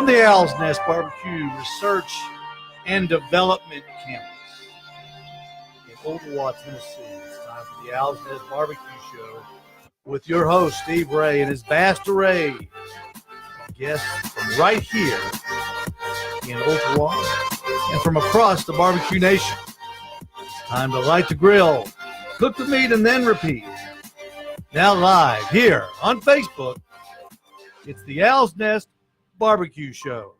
From the Owl's Nest Barbecue Research and Development Campus in Ottawa, Tennessee, it's time for the Owl's Nest Barbecue Show with your host, Steve Ray, and his vast array of guests from right here in Ottawa and from across the barbecue nation. It's time to light the grill, cook the meat, and then repeat. Now live here on Facebook, it's the Owl's Nest Barbecue Show.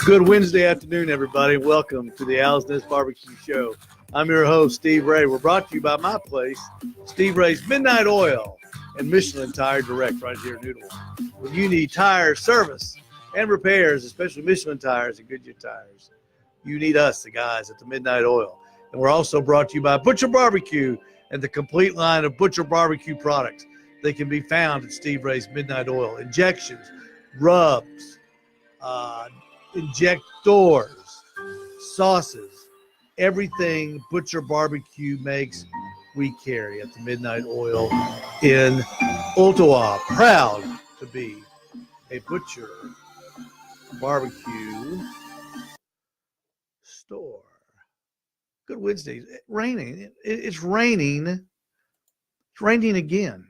Good Wednesday afternoon, everybody. Welcome to the Owl's Nest Barbecue Show. I'm your host, Steve Ray. We're brought to you by my place, Steve Ray's Midnight Oil and Michelin Tire Direct right here in Ottawa. When you need tire service and repairs, especially Michelin tires and Goodyear tires, you need us, the guys at the Midnight Oil. And we're also brought to you by Butcher Barbecue and the complete line of Butcher Barbecue products. They can be found at Steve Ray's Midnight Oil. Injections, rubs, injectors, sauces, everything Butcher Barbecue makes, we carry at the Midnight Oil in Ottawa. Proud to be a Butcher Barbecue store. Good Wednesday. It's raining. It's raining. It's raining again.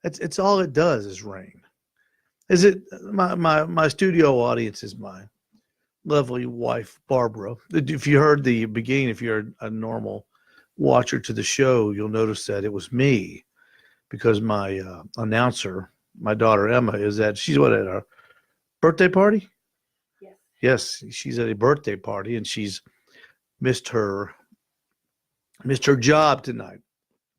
It's all it does is rain. Is it my studio audience is my lovely wife, Barbara. If you heard the beginning, if you're a normal watcher to the show, you'll notice that it was me because my announcer, my daughter Emma, she's at a birthday party? Yes, she's at a birthday party and she's missed her job tonight.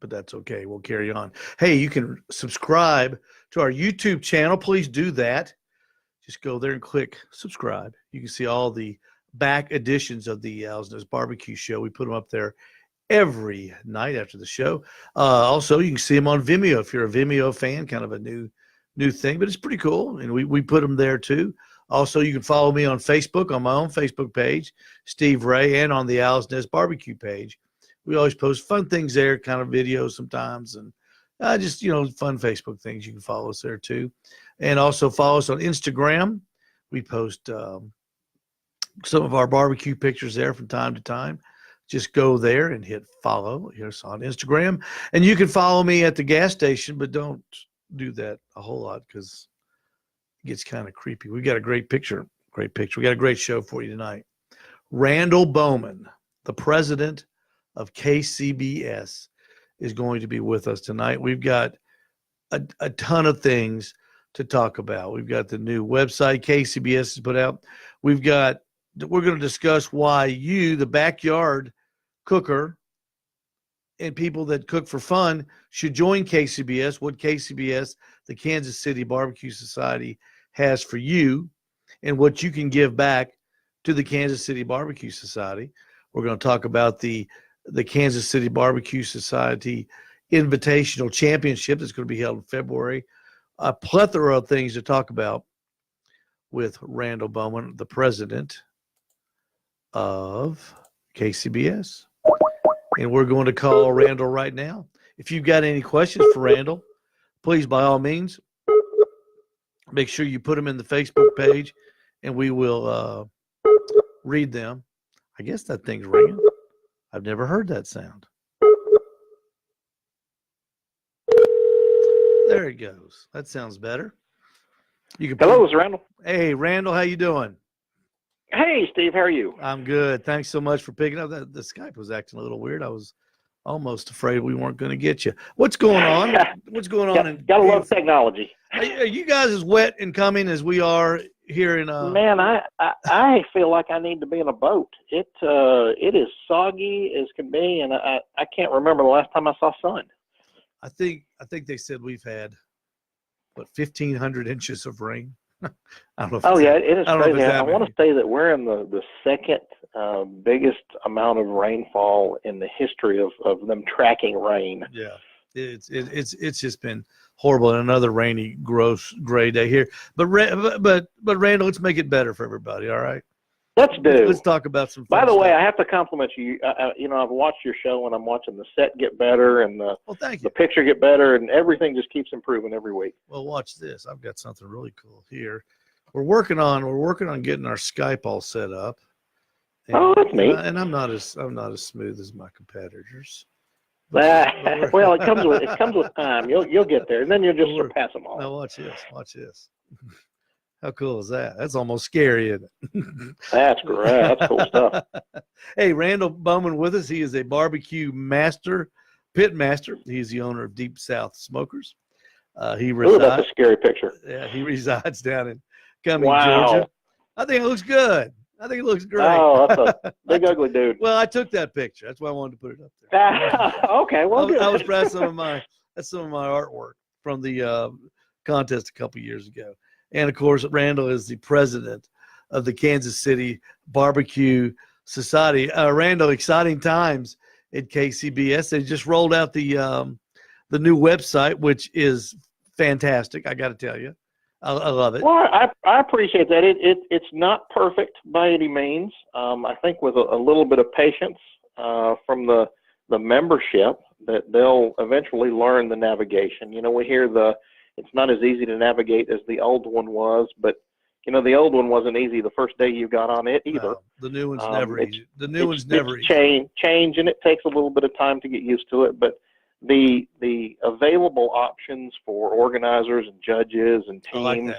But that's okay. We'll carry on. Hey, you can subscribe to our YouTube channel. Please do that. Just go there and click subscribe. You can see all the back editions of the Owl's Nest Barbecue Show. We put them up there every night after the show. Also, you can see them on Vimeo if you're a Vimeo fan, kind of a new thing, but it's pretty cool. And we put them there too. Also, you can follow me on Facebook, on my own Facebook page, Steve Ray, and on the Owl's Nest Barbecue page. We always post fun things there, kind of videos sometimes, and just, fun Facebook things. You can follow us there too. And also follow us on Instagram. We post some of our barbecue pictures there from time to time. Just go there and hit follow. Here's on Instagram. And you can follow me at the gas station, but don't do that a whole lot because it gets kind of creepy. We got a great picture. We got a great show for you tonight. Randall Bowman, the president of KCBS, is going to be with us tonight. We've got a ton of things to talk about. We've got the new website KCBS has put out. We're going to discuss why you, the backyard cooker, and people that cook for fun should join KCBS, what KCBS, the Kansas City Barbecue Society, has for you, and what you can give back to the Kansas City Barbecue Society. We're going to talk about the Kansas City Barbecue Society Invitational Championship that's going to be held in February. A plethora of things to talk about with Randall Bowman, the president of KCBS. And we're going to call Randall right now. If you've got any questions for Randall, please, by all means, make sure you put them in the Facebook page, and we will read them. I guess that thing's ringing. I've never heard that sound. There it goes. That sounds better. Hello, it's Randall. Hey, Randall, how you doing? Hey, Steve, how are you? I'm good. Thanks so much for picking up. The Skype was acting a little weird. I was almost afraid we weren't going to get you. What's going on? What's going on? Gotta love technology. Are you guys as wet and coming as we are here in? Man, I feel like I need to be in a boat. It is soggy as can be, and I can't remember the last time I saw sun. I think they said we've had 1,500 inches of rain. I don't know if Oh it's yeah, that, it is I don't know if crazy. it's I that want many. to say that we're in the second biggest amount of rainfall in the history of them tracking rain. Yeah, it's just been horrible. And another rainy, gross, gray day here. But Randall, let's make it better for everybody. All right, Let's do. let's talk about some By fun the way, stuff. I have to compliment you. I've watched your show, and I'm watching the set get better, and Well, thank the you. picture get better, and everything just keeps improving every week. Well, watch this. I've got something really cool here. We're working on getting our Skype all set up. And, Oh, that's neat. I'm not as smooth as my competitors. Well, it comes with time. You'll get there, and then you'll just surpass them all. Now watch this. Watch this. How cool is that? That's almost scary, isn't it? That's great. That's cool stuff. Hey, Randall Bowman with us. He is a barbecue pit master. He's the owner of Deep South Smokers. He resides. That's a scary picture. Yeah, he resides down in Cumming, Wow. Georgia. I think it looks good. I think it looks great. Oh, that's a big ugly dude. Well, I took that picture. That's why I wanted to put it up there. Okay, well, good. I was proud of some of my artwork from the contest a couple years ago. And of course, Randall is the president of the Kansas City Barbecue Society. Randall, exciting times at KCBS. They just rolled out the new website, which is fantastic. I got to tell you, I love it. Well, I appreciate that. It's not perfect by any means. I think with a little bit of patience from the membership, that they'll eventually learn the navigation. We hear it's not as easy to navigate as the old one was, but the old one wasn't easy the first day you got on it either. No, the new one's never easy. The new one's never easy. Change, and it takes a little bit of time to get used to it, but the available options for organizers and judges and teams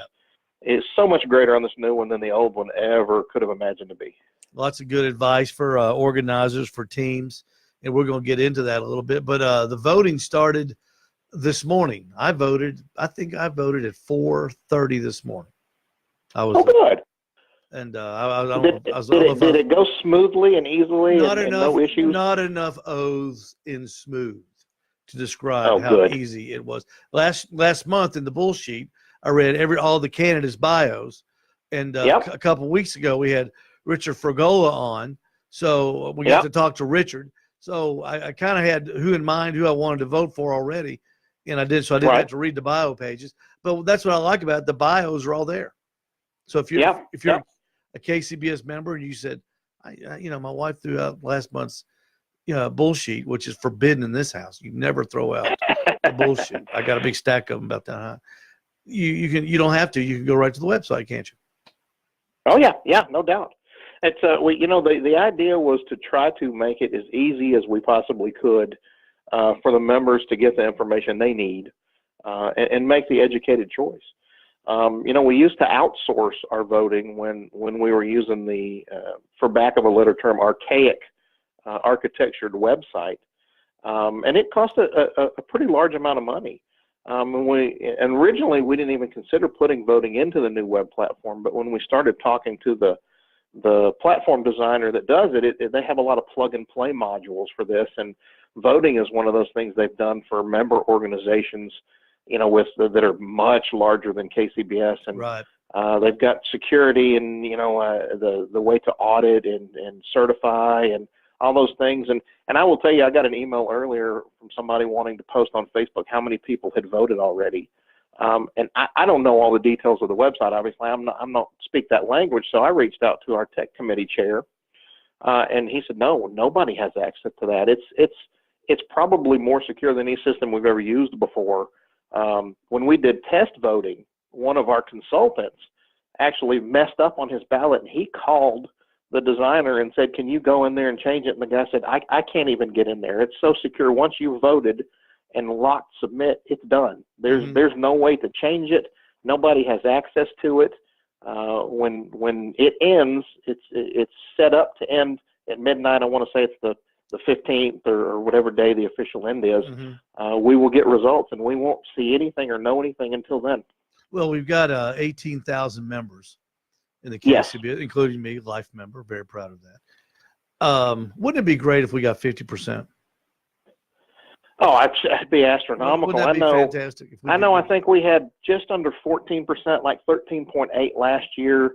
is so much greater on this new one than the old one ever could have imagined to be. Lots of good advice for organizers, for teams, and we're going to get into that a little bit. But the voting started this morning. I think I voted at 4:30 this morning. Good. And did it go smoothly and easily and no issues? Not enough O's in smooth to describe how easy it was. Last month in the bull sheet, I read all the candidates' bios, and a couple of weeks ago we had Richard Fragola on, so we got to talk to Richard. So I kind of had who in mind, who I wanted to vote for already, and I did. So I didn't have to read the bio pages. But that's what I like about it. The bios are all there. So if you're a KCBS member and you said, my wife threw out last month's bullshit, which is forbidden in this house. You never throw out the bullshit. I got a big stack of them about that high. You don't have to. You can go right to the website, can't you? Oh yeah, no doubt. It's the idea was to try to make it as easy as we possibly could for the members to get the information they need and make the educated choice. We used to outsource our voting when we were using the, for back of a later term, archaic architectured website, and it cost a pretty large amount of money. And originally we didn't even consider putting voting into the new web platform, but when we started talking to the platform designer that does it, they have a lot of plug and play modules for this, and voting is one of those things they've done for member organizations, that are much larger than KCBS, and they've got security and the way to audit and certify and all those things. And I will tell you, I got an email earlier from somebody wanting to post on Facebook how many people had voted already. And I don't know all the details of the website. Obviously, I'm not speak that language. So I reached out to our tech committee chair, and he said, no, nobody has access to that. It's probably more secure than any system we've ever used before. When we did test voting, one of our consultants actually messed up on his ballot, and he called the designer and said, can you go in there and change it? And the guy said, I can't even get in there. It's so secure. Once you've voted and locked submit, it's done. There's no way to change it. Nobody has access to it. When it ends, it's set up to end at midnight. I want to say it's the 15th or whatever day the official end is. We will get results, and we won't see anything or know anything until then. Well, we've got 18,000 members in the KCBS, including me, life member. Very proud of that. Wouldn't it be great if we got 50%? Oh, it'd be astronomical. Wouldn't that be fantastic? If we I could know. I get think we had just under 14%, like 13.8 last year.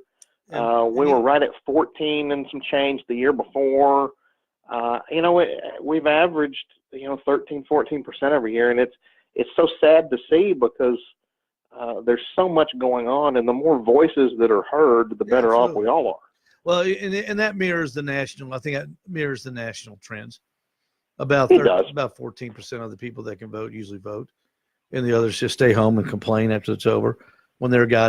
We were right at 14 and some change the year before. We've averaged 13, 14% every year, and it's so sad to see because there's so much going on, and the more voices that are heard, the better off we all are. Well, and that mirrors the national. I think that mirrors the national trends. About 14% of the people that can vote usually vote, and the others just stay home and complain after it's over. When their guy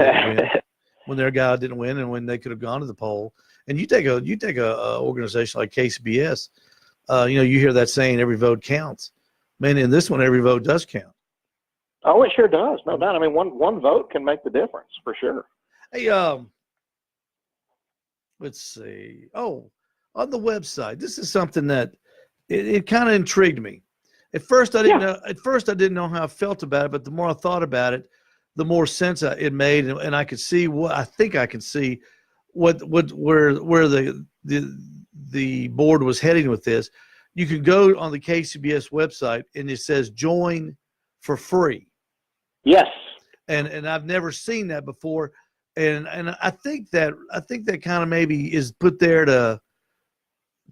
didn't win, and when they could have gone to the poll. And you take a organization like KCBS, you hear that saying, every vote counts. Man, in this one, every vote does count. Oh, it sure does, no doubt. I mean, one vote can make the difference for sure. Hey, let's see. Oh, on the website, this is something that it kind of intrigued me. At first, I didn't know how I felt about it, but the more I thought about it, the more sense it made, and I could see where the board was heading with this. You can go on the KCBS website, and it says join for free. Yes. And I've never seen that before. And I think that kind of maybe is put there to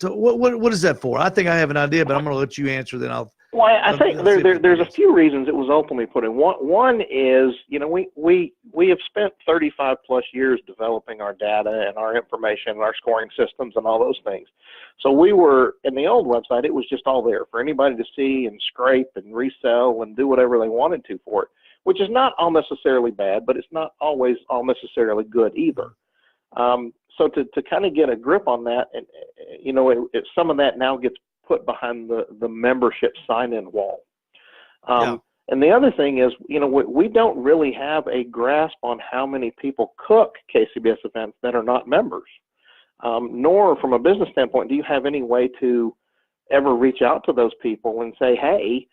what is that for? I think I have an idea, but I'm going to let you answer. Then I'll. Well, I think there's a few reasons it was ultimately put in. One is we have spent 35 plus years developing our data and our information and our scoring systems and all those things. So we were in the old website. It was just all there for anybody to see and scrape and resell and do whatever they wanted to for it, which is not all necessarily bad, but it's not always all necessarily good either. So to kind of get a grip on that, and some of that now gets put behind the membership sign-in wall. And the other thing is, we don't really have a grasp on how many people cook KCBS events that are not members. Nor from a business standpoint, do you have any way to ever reach out to those people and say, hey,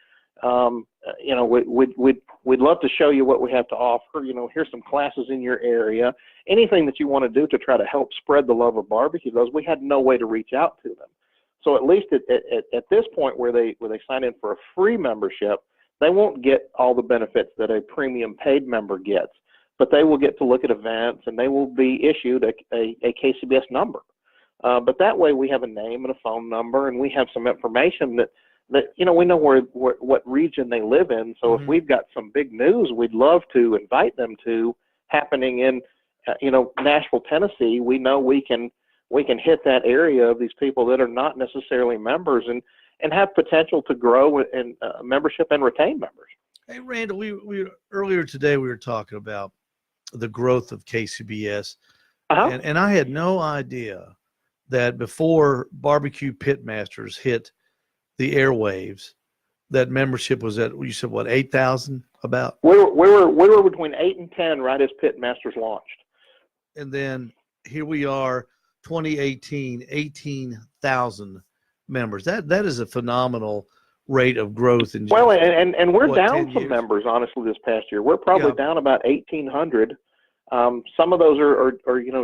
we'd love to show you what we have to offer. Here's some classes in your area. Anything that you want to do to try to help spread the love of barbecue. We had no way to reach out to them. So at least at this point where they sign in for a free membership, they won't get all the benefits that a premium paid member gets, but they will get to look at events and they will be issued a KCBS number. But that way we have a name and a phone number, and we have some information that we know what region they live in. So if we've got some big news we'd love to invite them to happening in Nashville, Tennessee, we know we can hit that area of these people that are not necessarily members and have potential to grow in membership and retain members. Hey, Randall, we earlier today we were talking about the growth of KCBS, and I had no idea that before Barbecue Pitmasters hit the airwaves, that membership was at, you said, what, 8,000 about? We were between 8 and 10 right as Pitmasters launched. And then here we are, 2018, 18,000 members. That is a phenomenal rate of growth. And we're down some members, honestly, this past year. We're probably down about 1,800. Some of those are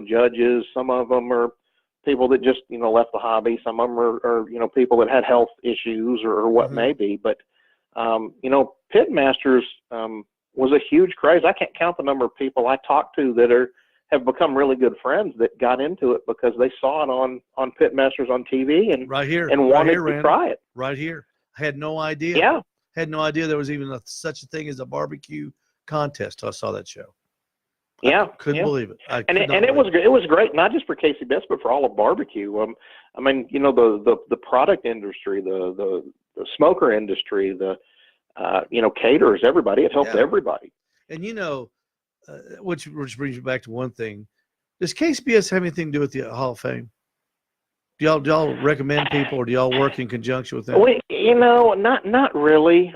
judges. Some of them are people that just left the hobby. Some of them are people that had health issues or what may be. But Pitmasters was a huge craze. I can't count the number of people I talked to that have become really good friends that got into it because they saw it on Pitmasters on TV and wanted to try it. Right here. I had no idea. Yeah. Had no idea there was even such a thing as a barbecue contest till I saw that show. Yeah. Couldn't believe it. It was great, not just for KCBS, but for all of barbecue. The product industry, the smoker industry, the caterers, everybody. It helped everybody. And which brings me back to one thing. Does KCBS have anything to do with the Hall of Fame? Do y'all recommend people, or do y'all work in conjunction with them? Not really.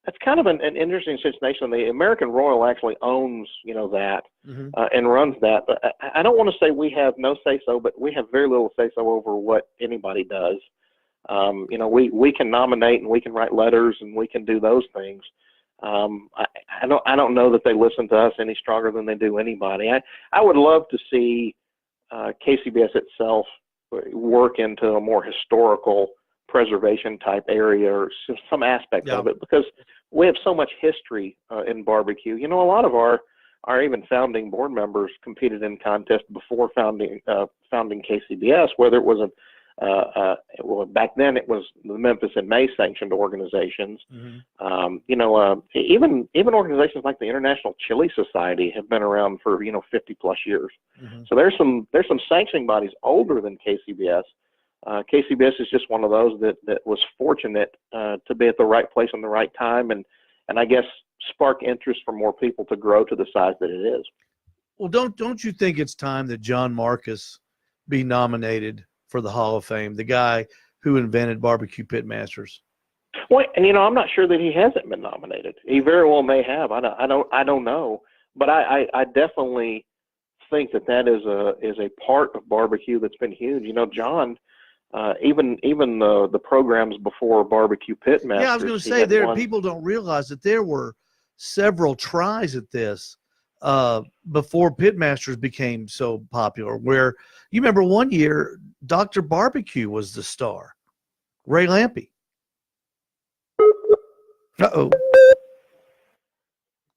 That's kind of an interesting situation. The American Royal actually owns, that and runs that. But I don't want to say we have no say-so, but we have very little say-so over what anybody does. We can nominate and we can write letters and we can do those things. I don't know that they listen to us any stronger than they do anybody. I would love to see KCBS itself work into a more historical preservation type area or some aspect of it, because we have so much history in barbecue. You know, a lot of our even founding board members competed in contests before founding KCBS, whether it was well, back then it was the Memphis and May sanctioned organizations. You know, even organizations like the International Chili Society have been around for 50 plus years. So there's some sanctioning bodies older than KCBS. KCBS is just one of those that was fortunate to be at the right place in the right time, and I guess spark interest for more people to grow to the size that it is. Well, don't you think it's time that John Marcus be nominated for the Hall of Fame, the guy who invented barbecue pitmasters? Well, and I'm not sure that he hasn't been nominated. He very well may have. I don't know, but I definitely think that is a part of barbecue that's been huge. John, even the programs before barbecue pitmasters. Yeah, I was going to say people don't realize that there were several tries at this before pitmasters became so popular. Where you remember one year, Dr. Barbecue was the star, Ray Lampe. Uh-oh.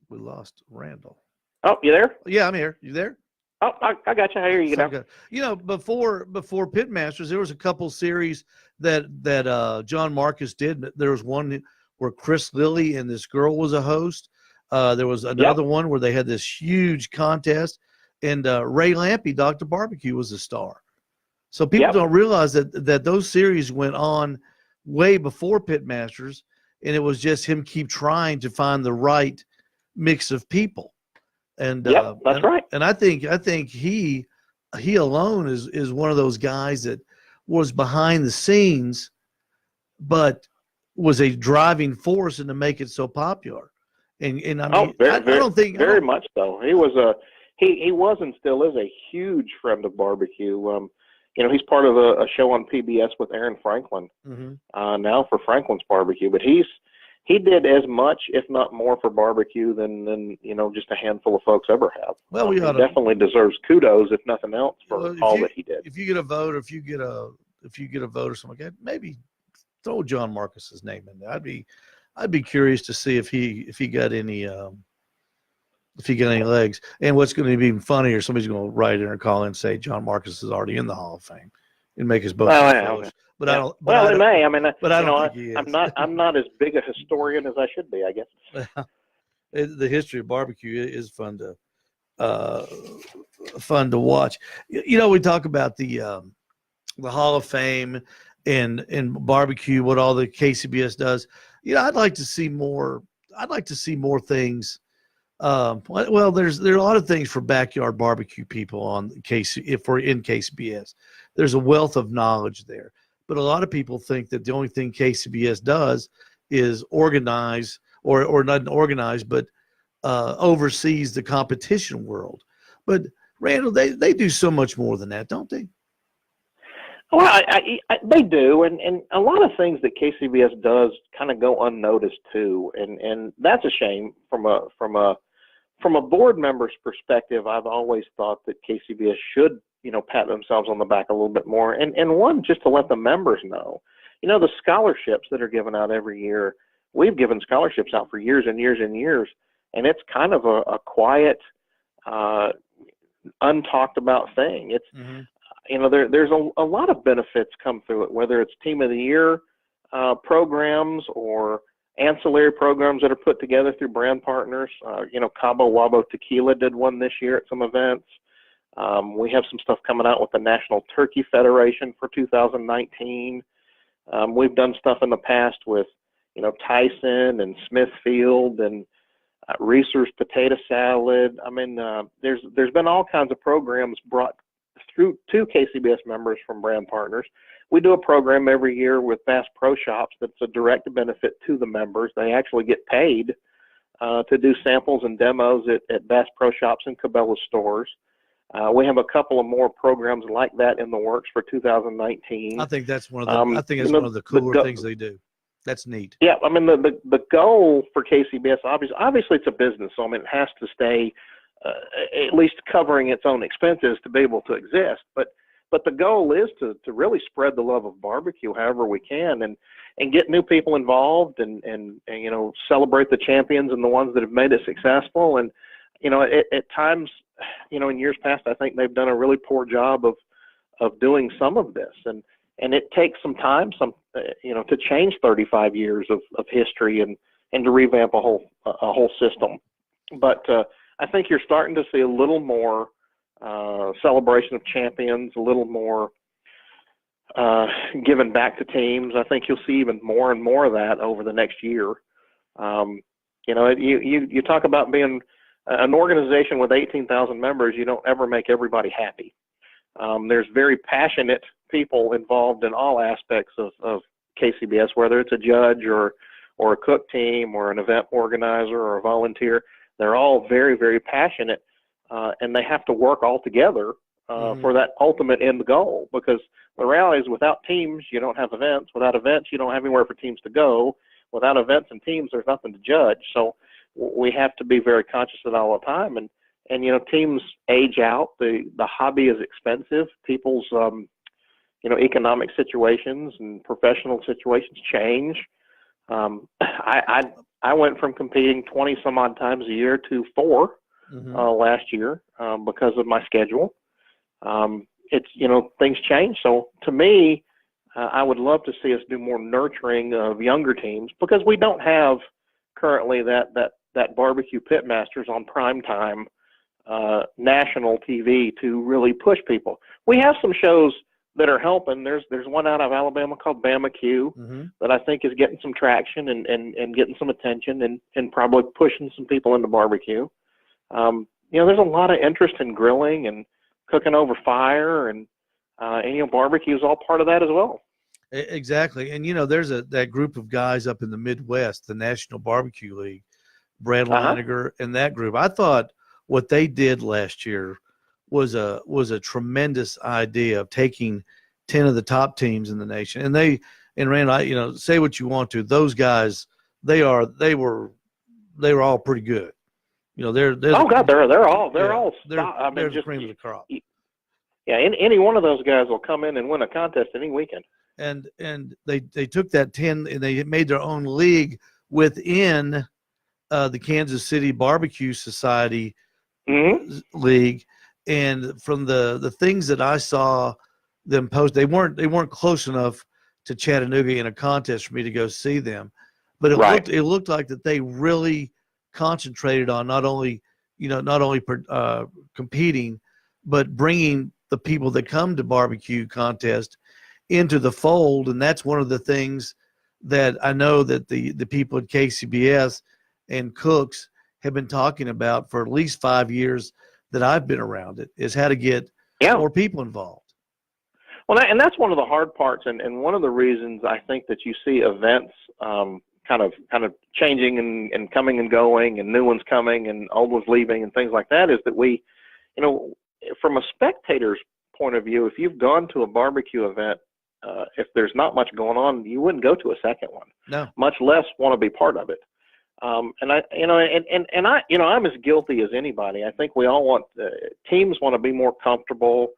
We lost Randall. Oh, you there? Yeah, I'm here. You there? Oh, I got you. I hear you now. Before Pitmasters, there was a couple series that John Marcus did. There was one where Chris Lilly and this girl was a host. There was another one where they had this huge contest, and Ray Lampe, Dr. Barbecue, was a star. So people don't realize that those series went on way before Pitmasters, and it was just him keep trying to find the right mix of people. And that's right. And I think he alone is one of those guys that was behind the scenes, but was a driving force and to make it so popular. And I mean, I don't think very much so. He was he was and still is a huge friend of barbecue. He's part of a show on PBS with Aaron Franklin now for Franklin's Barbecue, but he did as much, if not more, for barbecue than just a handful of folks ever have. Well, he definitely deserves kudos, if nothing else, for all that he did. If you get a vote, or if you get a vote or something like that, maybe throw John Marcus's name in there. I'd be curious to see if he got any legs. And what's going to be even funnier, somebody's going to write in or call in and say John Marcus is already in the Hall of Fame and make us both. But I don't. Well, it may. I mean, but I don't think he is. I'm not as big a historian as I should be, I guess. The history of barbecue is fun to watch. We talk about the Hall of Fame and barbecue, what all the KCBS does. I'd like to see more. I'd like to see more things. Well, there are a lot of things for backyard barbecue people on if we're in KCBS. There's a wealth of knowledge there. But a lot of people think that the only thing KCBS does is organize, or not organize, but oversees the competition world. But Randall, they do so much more than that, don't they? Well, they do, and a lot of things that KCBS does kind of go unnoticed too, and that's a shame from a board member's perspective. I've always thought that KCBS should pat themselves on the back a little bit more, and one, just to let the members know, the scholarships that are given out every year. We've given scholarships out for years and years and years, and it's kind of a quiet, untalked about thing. It's there's a lot of benefits come through it, whether it's Team of the Year programs or ancillary programs that are put together through brand partners. Cabo Wabo Tequila did one this year at some events. We have some stuff coming out with the National Turkey Federation for 2019. We've done stuff in the past with, Tyson and Smithfield and Reese's Potato Salad. I mean, there's been all kinds of programs brought through to KCBS members from brand partners. We do a program every year with Bass Pro Shops that's a direct benefit to the members. They actually get paid to do samples and demos at Bass Pro Shops and Cabela's stores. We have a couple of more programs like that in the works for 2019. I think that's one of the one of the cooler things they do. That's neat. Yeah, I mean the goal for KCBS obviously it's a business, so I mean it has to stay at least covering its own expenses to be able to exist. But But the goal is to really spread the love of barbecue however we can, and get new people involved, and celebrate the champions and the ones that have made it successful. And at times, in years past, I think they've done a really poor job of doing some of this, and it takes some time, to change 35 years of history and to revamp a whole system. But I think you're starting to see a little more celebration of champions, a little more giving back to teams. I think you'll see even more and more of that over the next year. You talk about being an organization with 18,000 members. You don't ever make everybody happy. There's very passionate people involved in all aspects of KCBS, whether it's a judge or a cook team or an event organizer or a volunteer. They're all very, very passionate, and they have to work all together for that ultimate end goal, because the reality is, without teams, you don't have events. Without events, you don't have anywhere for teams to go. Without events and teams, there's nothing to judge. So we have to be very conscious of that all the time. And teams age out. The hobby is expensive. People's economic situations and professional situations change. I went from competing 20 some odd times a year to 4 last year because of my schedule. Things change. So to me, I would love to see us do more nurturing of younger teams, because we don't have currently that barbecue pitmasters on primetime national TV to really push people. We have some shows that are helping. There's one out of Alabama called Bama Q that I think is getting some traction and getting some attention and probably pushing some people into barbecue. There's a lot of interest in grilling and cooking over fire, and barbecue is all part of that as well. Exactly. And there's that group of guys up in the Midwest, the National Barbecue League, Brad Leininger and that group. I thought what they did last year was a tremendous idea of taking 10 of the top teams in the nation. And Rand, say what you want to, those guys, they were all pretty good. They're all the cream of the crop. Yeah, any one of those guys will come in and win a contest any weekend. And they took that 10 and they made their own league within the Kansas City Barbecue Society league. And from the things that I saw them post, they weren't close enough to Chattanooga in a contest for me to go see them, but it looked like that they really concentrated on not only competing, but bringing the people that come to barbecue contest into the fold. And that's one of the things that I know that the people at KCBS and cooks have been talking about for at least 5 years that I've been around it, is how to get more people involved. Well, and that's one of the hard parts, and one of the reasons I think that you see events kind of changing and coming and going, and new ones coming and old ones leaving and things like that, is that we, from a spectator's point of view, if you've gone to a barbecue event, if there's not much going on, you wouldn't go to a second one. No. Much less want to be part of it. I'm as guilty as anybody. I think we all want teams want to be more comfortable.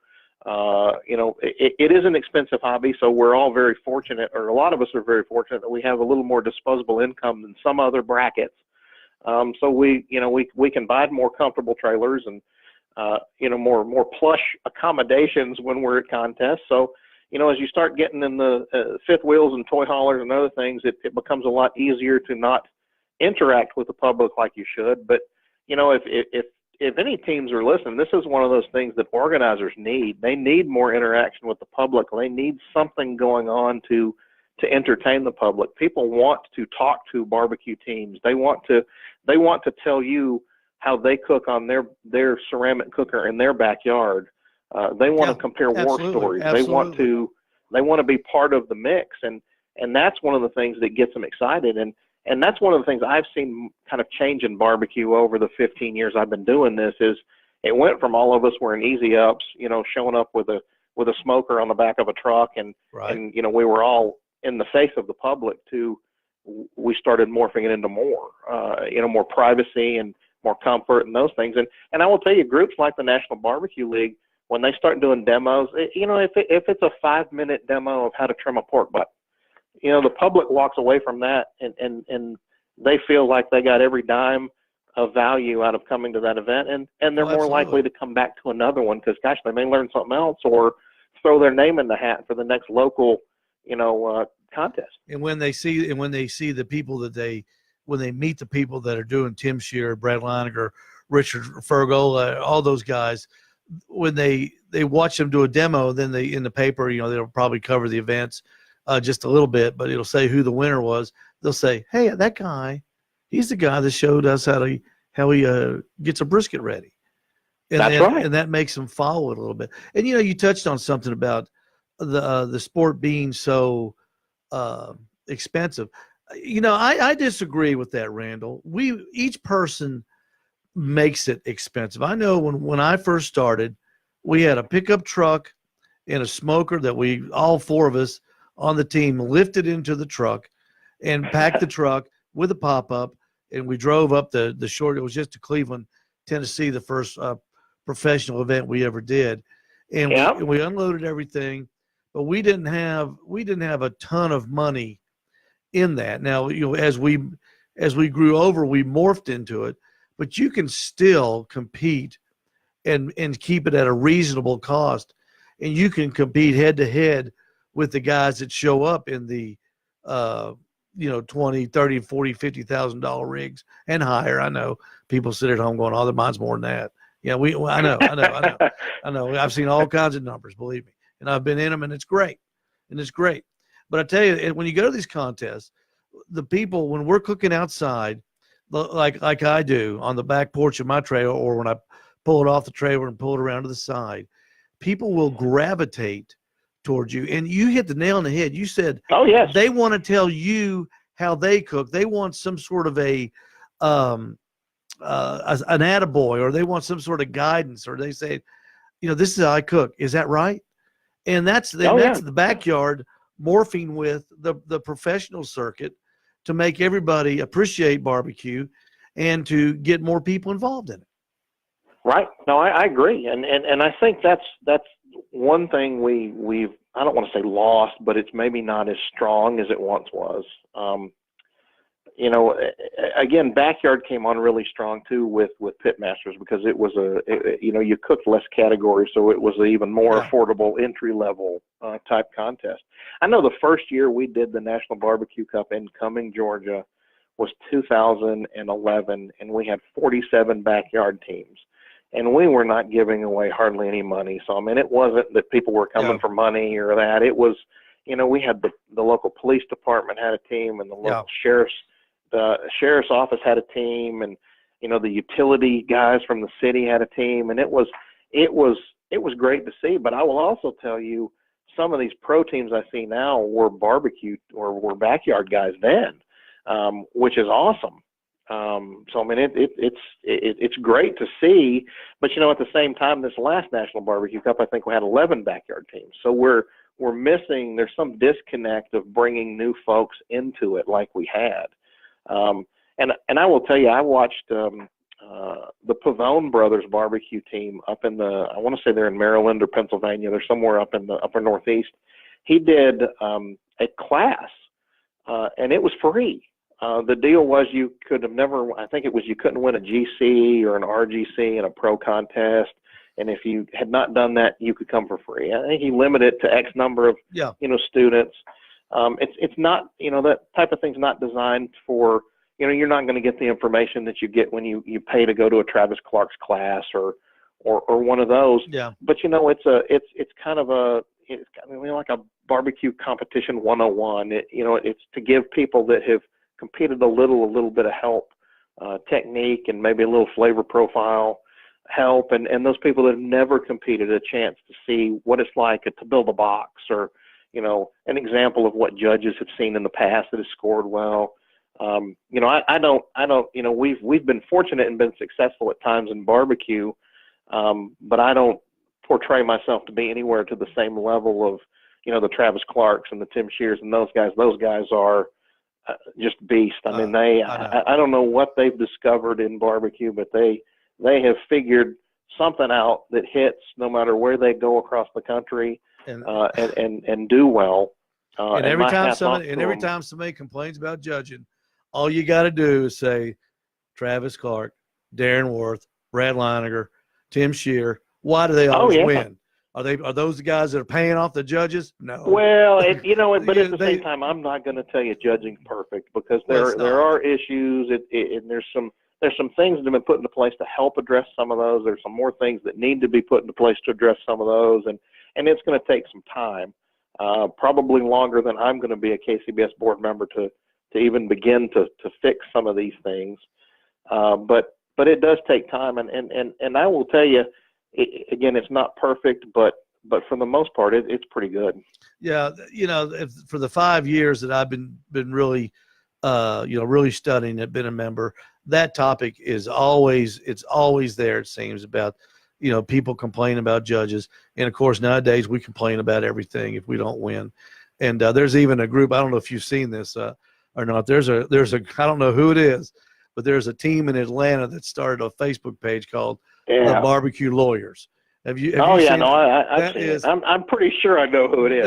It is an expensive hobby, so we're all very fortunate, or a lot of us are very fortunate, that we have a little more disposable income than some other brackets. So we can buy more comfortable trailers and more plush accommodations when we're at contests. So as you start getting in the fifth wheels and toy haulers and other things, it becomes a lot easier to not interact with the public like you should. But if any teams are listening, this is one of those things that organizers need. They need more interaction with the public. They need something going on to entertain the public. People want to talk to barbecue teams. They want to tell you how they cook on their ceramic cooker in their backyard. They want to compare war stories. Absolutely. They want to be part of the mix, and that's one of the things that gets them excited. And that's one of the things I've seen kind of change in barbecue over the 15 years I've been doing this. Is it went from all of us wearing easy ups, showing up with a smoker on the back of a truck, and we were all in the face of the public, to we started morphing it into more more privacy and more comfort and those things. And I will tell you, groups like the National Barbecue League, when they start doing demos, if it's a 5-minute demo of how to trim a pork butt, the public walks away from that and they feel like they got every dime of value out of coming to that event, and they're more likely to come back to another one because, gosh, they may learn something else or throw their name in the hat for the next local, contest. And when they see the people when they meet the people that are doing Tim Shear, Brad Leininger, Richard Fergola, all those guys, when they watch them do a demo, then in the paper, they'll probably cover the events just a little bit, but it'll say who the winner was. They'll say, hey, that guy, he's the guy that showed us how he gets a brisket ready. And That's right. And that makes them follow it a little bit. And, you touched on something about the sport being so expensive. I disagree with that, Randall. Each person makes it expensive. I know when I first started, we had a pickup truck and a smoker that all four of us on the team lifted into the truck and packed the truck with a pop-up, and we drove up the short. It was just to Cleveland, Tennessee, the first professional event we ever did, and we unloaded everything, but we didn't have a ton of money in that. Now, as we grew over, we morphed into it, but you can still compete and keep it at a reasonable cost, and you can compete head to head with the guys that show up in the $20, $30, $40, $50,000 rigs and higher. I know people sit at home going, "Oh, mine's more than that." Yeah, I know. I know. I've seen all kinds of numbers, believe me, and I've been in them, and it's great. But I tell you, when you go to these contests, the people, when we're cooking outside, like I do on the back porch of my trailer, or when I pull it off the trailer and pull it around to the side, people will gravitate towards you. And you hit the nail on the head. You said, "Oh yes," they want to tell you how they cook. They want some sort of an attaboy, or they want some sort of guidance, or they say, this is how I cook. Is that right? And that's the backyard morphing with the professional circuit to make everybody appreciate barbecue and to get more people involved in it. Right. No, I agree. And I think that's one thing we've, I don't want to say lost, but it's maybe not as strong as it once was. Again, backyard came on really strong too with Pitmasters, because it was you cooked less categories, so it was an even more affordable entry level type contest. I know the first year we did the National Barbecue Cup in Cumming, Georgia, was 2011, and we had 47 backyard teams, and we were not giving away hardly any money. So I mean, it wasn't that people were coming for money or that. It was, we had the local police department had a team, and the local sheriff's office had a team, and the utility guys from the city had a team, and it was great to see. But I will also tell you, some of these pro teams I see now were barbecue or were backyard guys then, which is awesome. So I mean, it's great to see. But at the same time, this last National Barbecue Cup, I think we had 11 backyard teams. So we're missing. There's some disconnect of bringing new folks into it like we had. And I will tell you, I watched the Pavone Brothers barbecue team up in I want to say they're in Maryland or Pennsylvania. They're somewhere up in the upper Northeast. He did a class, and it was free. The deal was you could have never, I think it was you couldn't win a GC or an RGC in a pro contest. And if you had not done that, you could come for free. I think he limited it to X number of, students. It's not, that type of thing's not designed for, you're not going to get the information that you get when you pay to go to a Travis Clark's class or one of those. Yeah. But it's kind of like a barbecue competition 101. It's to give people that have competed a little bit of help, technique, and maybe a little flavor profile help, and those people that have never competed a chance to see what it's like to build a box, or an example of what judges have seen in the past that has scored well. I don't, we've been fortunate and been successful at times in barbecue, but I don't portray myself to be anywhere to the same level of, the Travis Clarks and the Tim Shears and those guys. Those guys are just beasts. I mean, I don't know what they've discovered in barbecue, but they have figured something out that hits no matter where they go across the country, and do well. And every time somebody complains about judging, all you got to do is say Travis Clark, Darren Worth, Brad Leininger, Tim Shear. Why do they always win? Are those the guys that are paying off the judges? No. Well, but at the same time, I'm not going to tell you judging's perfect, because there are issues, and there's some things that have been put into place to help address some of those. There's some more things that need to be put into place to address some of those, and it's going to take some time, probably longer than I'm going to be a KCBS board member to even begin to fix some of these things. But it does take time, and I will tell you, again, it's not perfect, but for the most part, it's pretty good. Yeah, for the 5 years that I've been really, really studying it, been a member, that topic is always there. It seems about, people complain about judges, and of course nowadays we complain about everything if we don't win. And there's even a group, I don't know if you've seen this or not. There's a I don't know who it is, but there's a team in Atlanta that started a Facebook page called the Barbecue Lawyers. Have you seen I've seen it. I'm pretty sure I know who it is.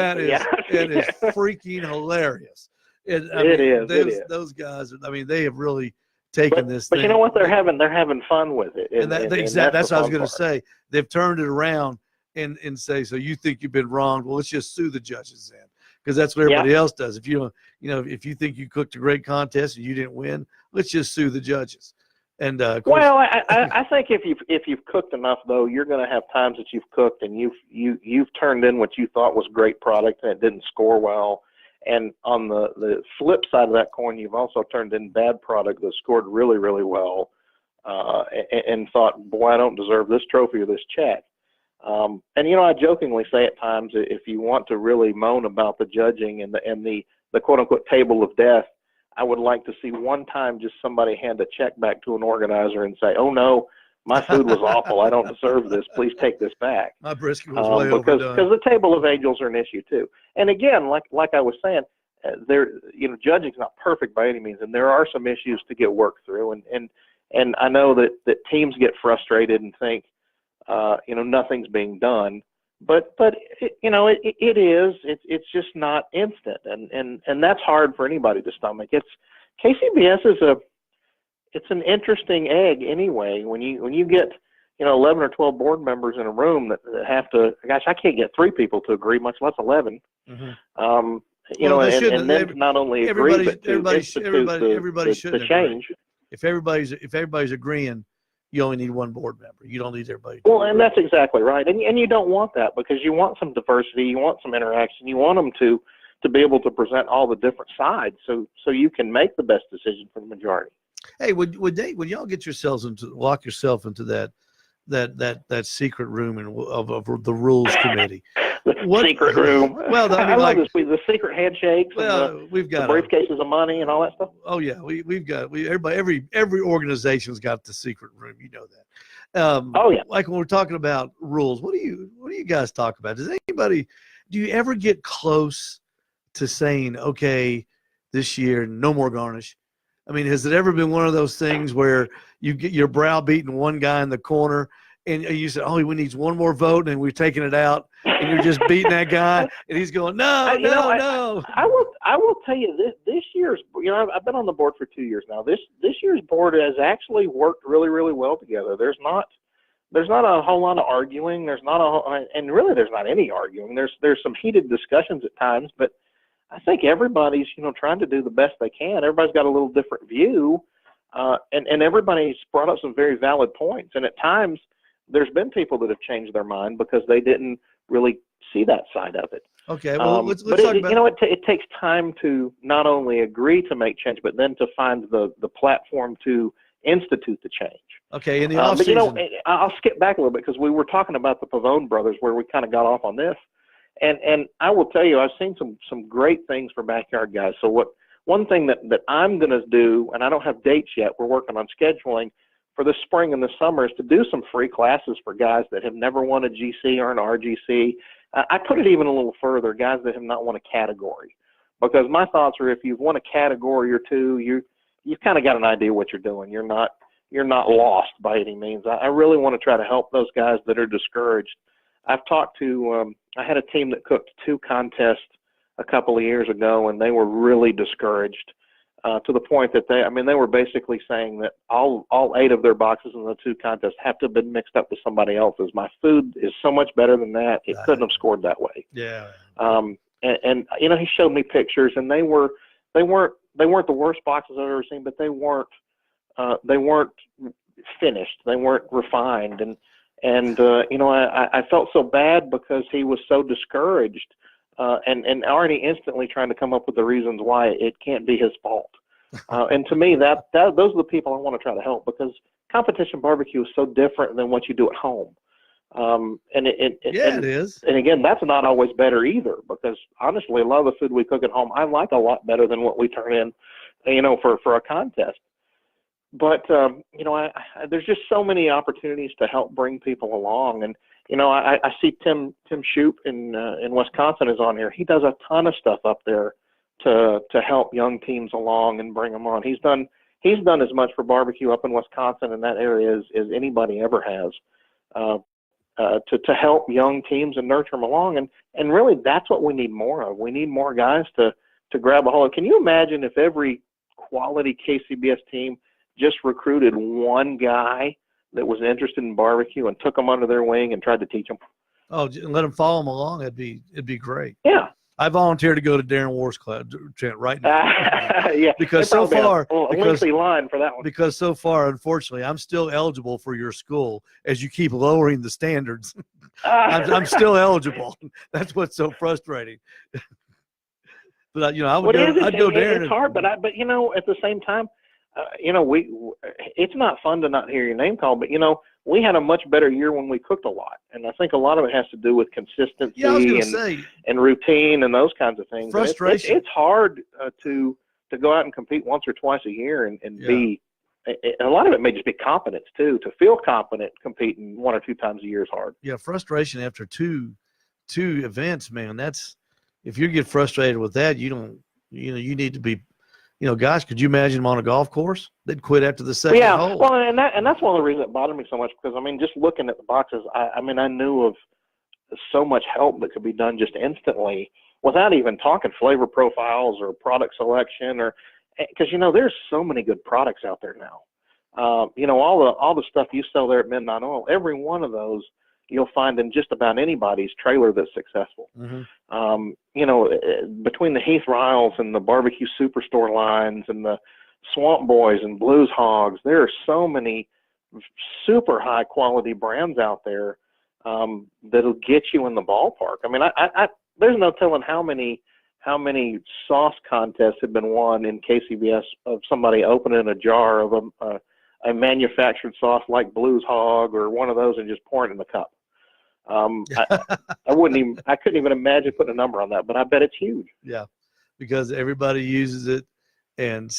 It is freaking hilarious. It is. Those guys, they have really taken this thing. But you know what? They're having fun with it. And that's what I was going to say. They've turned it around and say, so you think you've been wronged? Well, let's just sue the judges then, because that's what everybody else does. If if you think you cooked a great contest and you didn't win, let's just sue the judges. And I think if you've cooked enough, though, you're going to have times that you've cooked and you've turned in what you thought was great product and it didn't score well. And on the flip side of that coin, you've also turned in bad product that scored really, really well, and thought, boy, I don't deserve this trophy or this check. And I jokingly say at times, if you want to really moan about the judging and the quote unquote table of death, I would like to see one time just somebody hand a check back to an organizer and say, "Oh no, my food was awful. I don't deserve this. Please take this back." My brisket was way overdone. Because the table of angels are an issue too. And again, like I was saying, judging's not perfect by any means, and there are some issues to get worked through. And I know that teams get frustrated and think, nothing's being done. But it's just not instant, and that's hard for anybody to stomach. KCBS it's an interesting egg anyway. When you get 11 or 12 board members in a room that have to, gosh, I can't get 3 people to agree, much less 11. Mm-hmm. And then not only agree, but everybody should change. If everybody's agreeing, you only need one board member. You don't need everybody. Well, and that's exactly right. And you don't want that, because you want some diversity, you want some interaction, you want them to be able to present all the different sides, so you can make the best decision for the majority. Hey, would y'all lock yourself into that secret room of the rules committee? Secret room. Well, I love this. The secret handshakes. Well, we've got the briefcases of money and all that stuff. Oh yeah, every organization's got the secret room. You know that. Like when we're talking about rules, what do you guys talk about? Do you ever get close to saying, okay, this year no more garnish? Has it ever been one of those things where you get your browbeating one guy in the corner and you said, oh, we need one more vote and we're taking it out, and you're just beating that guy and he's going, no. I will tell you this year's, I've been on the board for 2 years now. This year's board has actually worked really, really well together. There's not a whole lot of arguing. There's not any arguing. There's some heated discussions at times, but I think everybody's, trying to do the best they can. Everybody's got a little different view, and everybody's brought up some very valid points. And at times, there's been people that have changed their mind because they didn't really see that side of it. Okay, well, let's talk about. It takes time to not only agree to make change, but then to find the platform to institute the change. Okay, in the off season. But I'll skip back a little bit, because we were talking about the Pavone brothers, where we kind of got off on this. And I will tell you, I've seen some great things for backyard guys. So one thing that I'm going to do, and I don't have dates yet, we're working on scheduling for the spring and the summer, is to do some free classes for guys that have never won a GC or an RGC. I put it even a little further, guys that have not won a category, because my thoughts are, if you've won a category or two, you've kind of got an idea what you're doing. You're not you're not lost by any means. I really want to try to help those guys that are discouraged. I've talked to, I had a team that cooked 2 contests a couple of years ago, and they were really discouraged to the point that they were basically saying that all 8 of their boxes in the 2 contests have to have been mixed up with somebody else's. My food is so much better than that. It couldn't have scored that way. Yeah. And you know, he showed me pictures, and they weren't the worst boxes I've ever seen, but they weren't finished. They weren't refined. And you know, I felt so bad because he was so discouraged, and already instantly trying to come up with the reasons why it can't be his fault. And to me, those are the people I want to try to help, because competition barbecue is so different than what you do at home. It is. And again, that's not always better either, because honestly, a lot of the food we cook at home, I like a lot better than what we turn in, you know, for a contest. But, you know, there's just so many opportunities to help bring people along. And, you know, I see Tim Shoup in Wisconsin is on here. He does a ton of stuff up there to help young teams along and bring them on. He's done as much for barbecue up in Wisconsin in that area as anybody ever has, to help young teams and nurture them along. And really, that's what we need more of. We need more guys to grab a hold of. Can you imagine if every quality KCBS team just recruited one guy that was interested in barbecue and took them under their wing and tried to teach them? Oh, and let them follow them along. It'd be great. Yeah. I volunteer to go to Darren Ward's class, Trent, right now. Yeah. Because so far, a lengthy line for that one. Because so far, unfortunately, I'm still eligible for your school as you keep lowering the standards. I'm still eligible. That's what's so frustrating. But you know, I'd go there. It's hard, but you know, at the same time, you know, it's not fun to not hear your name called, but you know, we had a much better year when we cooked a lot, and I think a lot of it has to do with consistency and routine and those kinds of things. Frustration. It's hard to go out and compete once or twice a year and be. A lot of it may just be competence too. To feel competent competing 1 or 2 times a year is hard. Yeah, frustration after two events, man. That's, if you get frustrated with that, you need to be. You know, gosh, could you imagine them on a golf course? They'd quit after the second hole. Well, and that's one of the reasons it bothered me so much, because I mean, just looking at the boxes, I knew of so much help that could be done just instantly without even talking flavor profiles or product selection, or because you know, there's so many good products out there now. You know, all the stuff you sell there at Midnight Oil, every one of those you'll find in just about anybody's trailer that's successful. Mm-hmm. You know, between the Heath Riles and the Barbecue Superstore lines and the Swamp Boys and Blues Hogs, there are so many super high quality brands out there that'll get you in the ballpark. I mean, there's no telling how many sauce contests have been won in KCBS of somebody opening a jar of a manufactured sauce like Blues Hog or one of those and just pouring it in the cup. I couldn't even imagine putting a number on that, but I bet it's huge. Yeah, because everybody uses it, and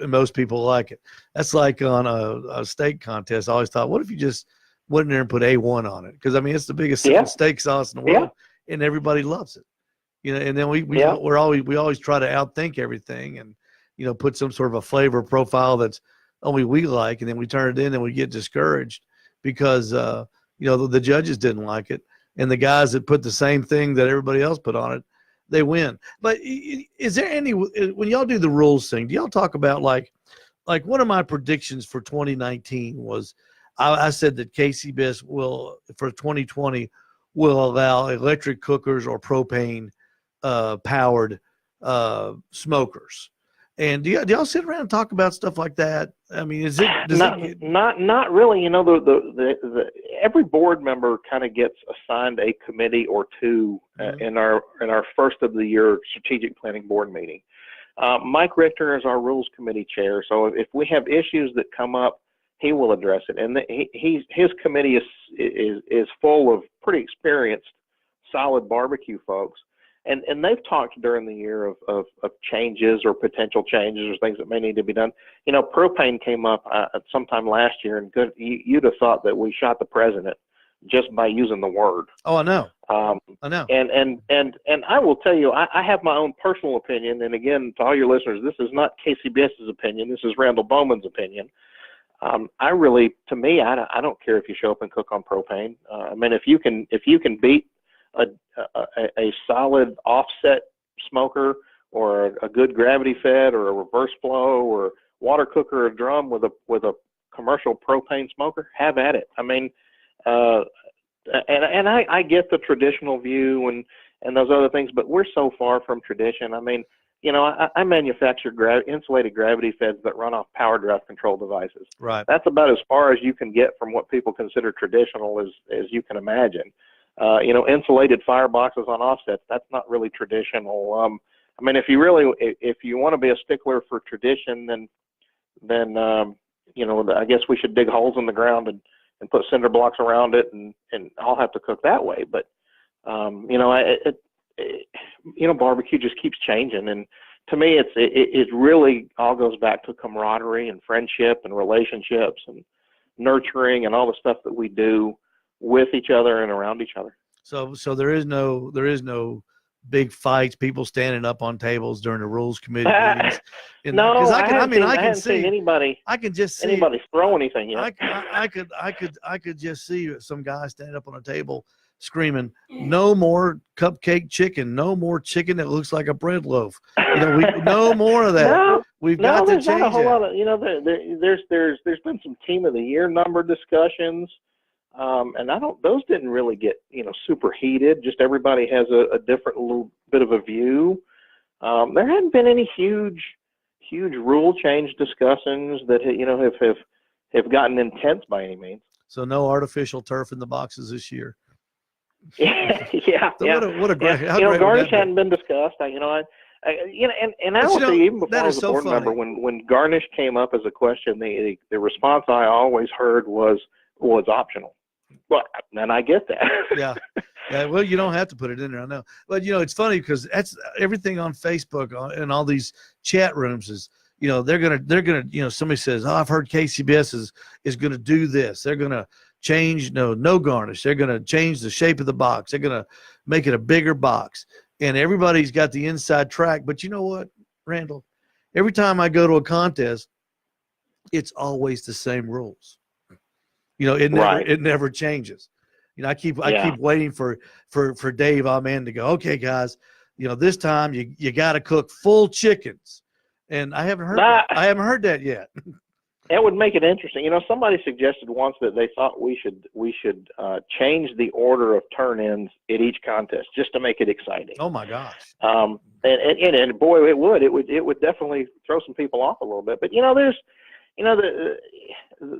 most people like it. That's like on a steak contest. I always thought, what if you just went in there and put A1 on it? Because I mean, it's the biggest steak sauce in the world, and everybody loves it. You know, and then we always try to outthink everything, and you know, put some sort of a flavor profile that's only we like, and then we turn it in and we get discouraged because you know, the judges didn't like it, and the guys that put the same thing that everybody else put on it, they win. But is there any, when y'all do the rules thing, do y'all talk about like one of my predictions for 2019 was I said that KCBS will, for 2020, will allow electric cookers or propane powered smokers. And do y'all sit around and talk about stuff like that? I mean, not really. You know, the every board member kind of gets assigned a committee or two in our first of the year strategic planning board meeting. Mike Richter is our rules committee chair, so if we have issues that come up, he will address it. And his committee is full of pretty experienced, solid barbecue folks. And they've talked during the year of changes or potential changes or things that may need to be done. You know, propane came up sometime last year, and you'd have thought that we shot the president just by using the word. Oh, I know. I know. And I will tell you, I have my own personal opinion. And again, to all your listeners, this is not KCBS's opinion. This is Randall Bowman's opinion. To me, I don't care if you show up and cook on propane. I mean, if you can beat a solid offset smoker or a good gravity fed or a reverse flow or water cooker or drum with a commercial propane smoker, have at it. I mean, and I get the traditional view and those other things, but we're so far from tradition. I mean, I manufacture insulated gravity feds that run off power drive control devices. Right. That's about as far as you can get from what people consider traditional as you can imagine. Insulated fireboxes on offsets, that's not really traditional. I mean, if you want to be a stickler for tradition, then I guess we should dig holes in the ground and put cinder blocks around it, and I'll have to cook that way. But barbecue just keeps changing, and to me, it really all goes back to camaraderie and friendship and relationships and nurturing and all the stuff that we do with each other and around each other. So there is no big fights, people standing up on tables during the rules committee meetings. No, I haven't seen anybody. I can just see anybody throw anything yet. I could just see some guy standing up on a table screaming, "No more cupcake chicken! No more chicken that looks like a bread loaf! No more of that. We've got to change there's not a whole that." lot of there's been some team of the year number discussions. And those didn't really get, super heated. Just everybody has a different little bit of a view. There hadn't been any huge rule change discussions that, have gotten intense by any means. So no artificial turf in the boxes this year. Yeah. What a great, garnish hadn't been discussed. I will say, even before I was a board member, when garnish came up as a question, the response I always heard was optional. Well, and I get that. Yeah. Well, you don't have to put it in there, I know. But it's funny because that's everything on Facebook and all these chat rooms is, they're gonna, somebody says, "Oh, I've heard KCBS is gonna do this. They're gonna change no garnish. They're gonna change the shape of the box. They're gonna make it a bigger box." And everybody's got the inside track. But you know what, Randall? Every time I go to a contest, it's always the same rules. It never changes. I keep waiting for Dave Amen to go, "Okay, guys, this time you got to cook full chickens," and I haven't heard that. I haven't heard that yet. That would make it interesting. Somebody suggested once that they thought we should change the order of turn-ins at each contest just to make it exciting. Oh my gosh! And boy, it would definitely throw some people off a little bit. But there's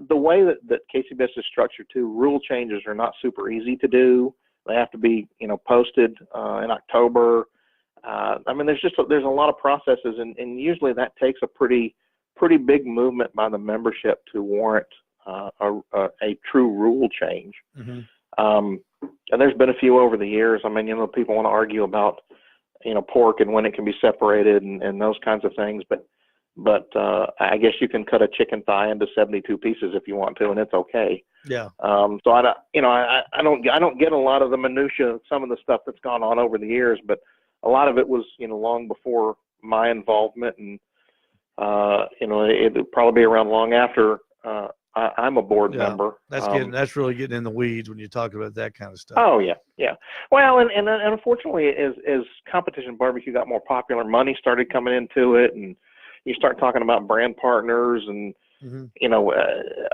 the way that KCBS is structured too, rule changes are not super easy to do. They have to be, posted in October. There's a lot of processes, and usually that takes a pretty big movement by the membership to warrant a true rule change. Mm-hmm. And there's been a few over the years. People want to argue about, pork and when it can be separated and those kinds of things, but I guess you can cut a chicken thigh into 72 pieces if you want to, and it's okay. Yeah. So I don't get a lot of the minutia of some of the stuff that's gone on over the years, but a lot of it was, long before my involvement, and it'll probably be around long after I'm a board member. That's really getting in the weeds when you talk about that kind of stuff. Oh yeah. Well, and unfortunately, as competition barbecue got more popular, money started coming into it, and you start talking about brand partners and,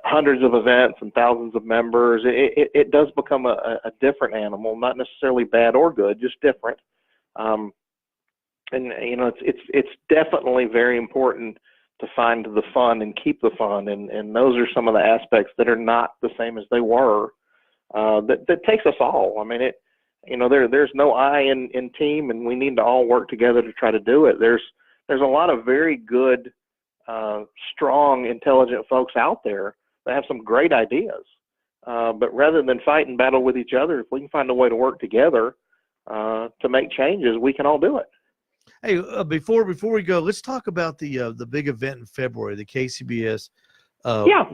hundreds of events and thousands of members. It does become a different animal, not necessarily bad or good, just different. It's definitely very important to find the fun and keep the fun. And those are some of the aspects that are not the same as they were, that takes us all. There's no I in team, and we need to all work together to try to do it. There's a lot of very good, strong, intelligent folks out there that have some great ideas. But rather than fight and battle with each other, if we can find a way to work together to make changes, we can all do it. Hey, before we go, let's talk about the big event in February, the KCBS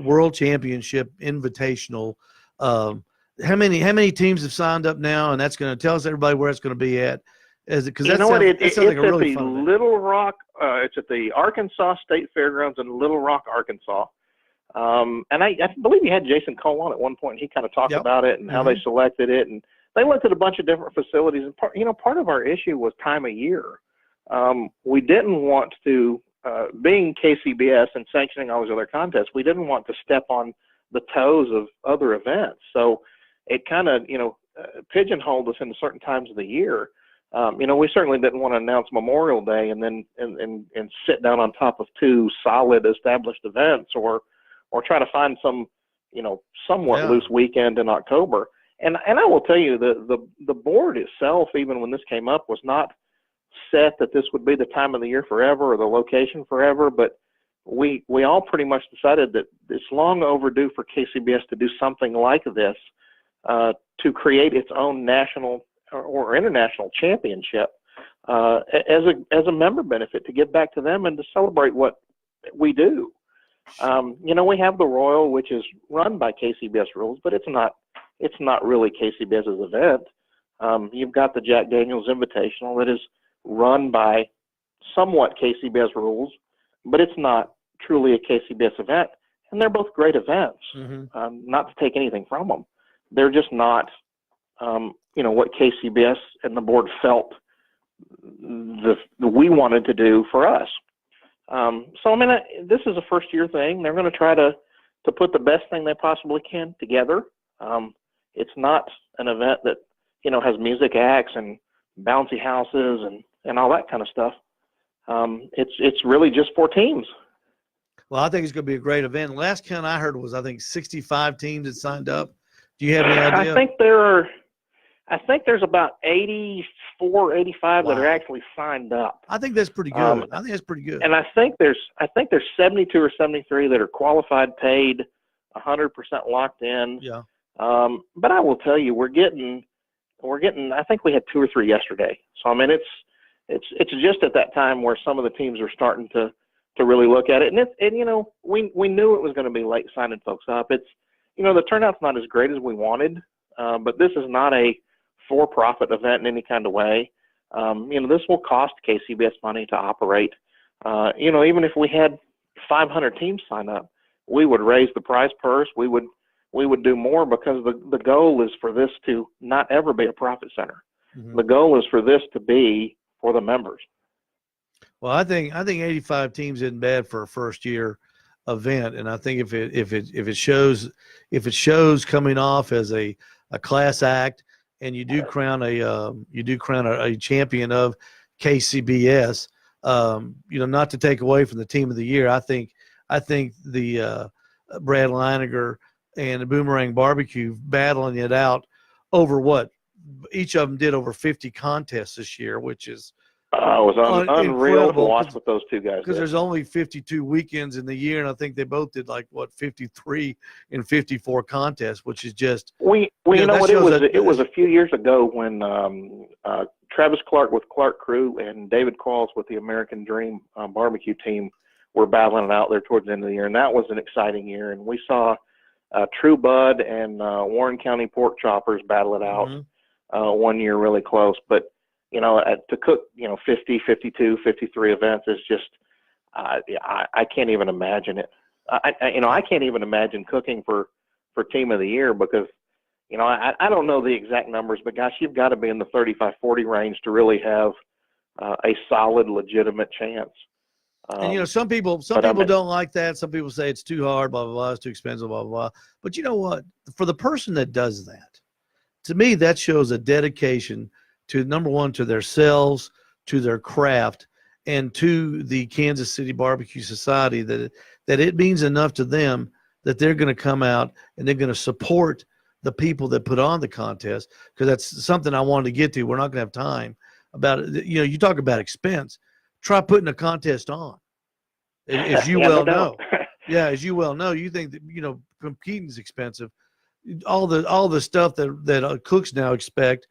World Championship Invitational. How many teams have signed up now? And that's going to tell us everybody where it's going to be at. It's at the Little Rock. It's at the Arkansas State Fairgrounds in Little Rock, Arkansas. And I believe you had Jason Cole on at one point. He kind of talked about it and how they selected it, and they looked at a bunch of different facilities. And part of our issue was time of year. We didn't want to, being KCBS and sanctioning all these other contests, we didn't want to step on the toes of other events. So it kind of, pigeonholed us into certain times of the year. We certainly didn't want to announce Memorial Day and then and sit down on top of two solid established events, or try to find some, somewhat loose weekend in October. And I will tell you, the board itself, even when this came up, was not set that this would be the time of the year forever or the location forever. But we all pretty much decided that it's long overdue for KCBS to do something like this, to create its own national or international championship, as a member benefit, to give back to them and to celebrate what we do. We have the Royal, which is run by KCBS rules, but it's not really KCBS's event. You've got the Jack Daniels Invitational that is run by somewhat KCBS rules, but it's not truly a KCBS event. And they're both great events, not to take anything from them. They're just not, what KCBS and the board felt we wanted to do for us. This is a first-year thing. They're going to try to put the best thing they possibly can together. It's not an event that, has music acts and bouncy houses and all that kind of stuff. It's really just 4 teams. Well, I think it's going to be a great event. Last count I heard was, 65 teams that signed up. Do you have any idea? I think there's about 84, 85 that are actually signed up. I think that's pretty good. I think that's pretty good. And I think there's 72 or 73 that are qualified, paid, 100% locked in. Yeah. But I will tell you, we're getting. I think we had 2 or 3 yesterday. So it's just at that time where some of the teams are starting to really look at it. And we knew it was going to be late signing folks up. It's the turnout's not as great as we wanted, but this is not a for-profit event in any kind of way. This will cost KCBS money to operate. Even if we had 500 teams sign up, we would raise the prize purse. We would do more, because the goal is for this to not ever be a profit center. The goal is for this to be for the members. Well, I think 85 teams isn't bad for a first year event, and I think if it shows coming off as a class act, and you do crown a champion of KCBS, not to take away from the team of the year. I think the Brad Leininger and the Boomerang Barbecue battling it out over what each of them did over 50 contests this year, which is it was unreal to watch what those two guys did. Because there's only 52 weekends in the year, and I think they both did 53 and 54 contests, which is just. It was a few years ago when Travis Clark with Clark Crew and David Qualls with the American Dream barbecue team were battling it out there towards the end of the year, and that was an exciting year. And we saw True Bud and Warren County Pork Choppers battle it out one year really close, but. To cook, 50, 52, 53 events is just, I can't even imagine it. I can't even imagine cooking for team of the year, because, I don't know the exact numbers, but gosh, you've got to be in the 35, 40 range to really have a solid, legitimate chance. And, some people don't like that. Some people say it's too hard, blah, blah, blah, it's too expensive, blah, blah, blah. But you know what? For the person that does that, to me, that shows a dedication to, number one, to themselves, to their craft, and to the Kansas City Barbecue Society, that it means enough to them that they're going to come out and they're going to support the people that put on the contest, because that's something I wanted to get to. We're not going to have time about it. You talk about expense. Try putting a contest on, as you well know. Yeah, as you well know, you think that competing is expensive. All the stuff that cooks now expect.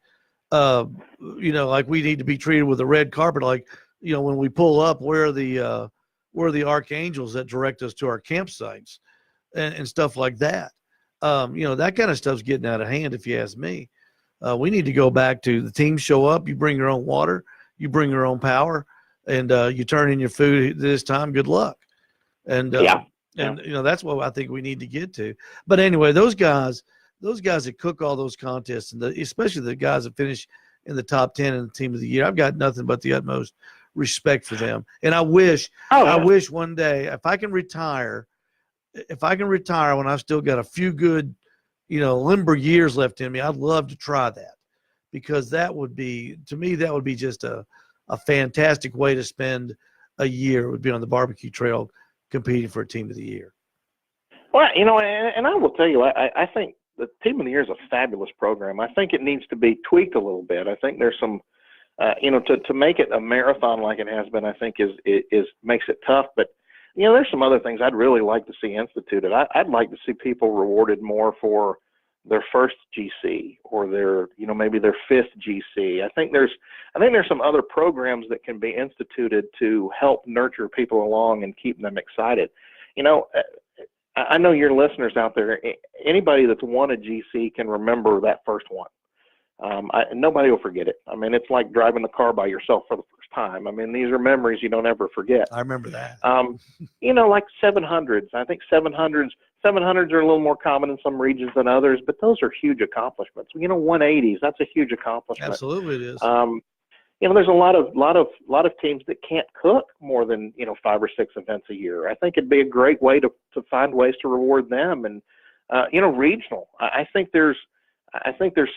Like we need to be treated with a red carpet. Like, when we pull up, where are the archangels that direct us to our campsites and stuff like that. That kind of stuff's getting out of hand, if you ask me. We need to go back to the teams show up. You bring your own water, you bring your own power, and you turn in your food this time. Good luck. And And that's what I think we need to get to. But anyway, those guys that cook all those contests, and especially the guys that finish in the top 10 in the team of the year, I've got nothing but the utmost respect for them. And I wish one day if I can retire when I've still got a few good, limber years left in me, I'd love to try that, because that would be just a fantastic way to spend a year. It would be on the barbecue trail competing for a team of the year. Well, and I will tell you, I think the team of the year is a fabulous program. I think it needs to be tweaked a little bit. I think there's some, to make it a marathon like it has been, I think is makes it tough. But there's some other things I'd really like to see instituted. I'd like to see people rewarded more for their first GC or their, maybe their fifth GC. I think there's some other programs that can be instituted to help nurture people along and keep them excited. I know your listeners out there, anybody that's won a GC can remember that first one. Nobody will forget it. I mean, it's like driving the car by yourself for the first time. I mean, these are memories you don't ever forget. I remember that. Like 700s. I think 700s are a little more common in some regions than others, but those are huge accomplishments. 180s, that's a huge accomplishment. Absolutely it is. There's a lot of teams that can't cook more than 5 or 6 events a year. I think it'd be a great way to find ways to reward them. And regional. I think there's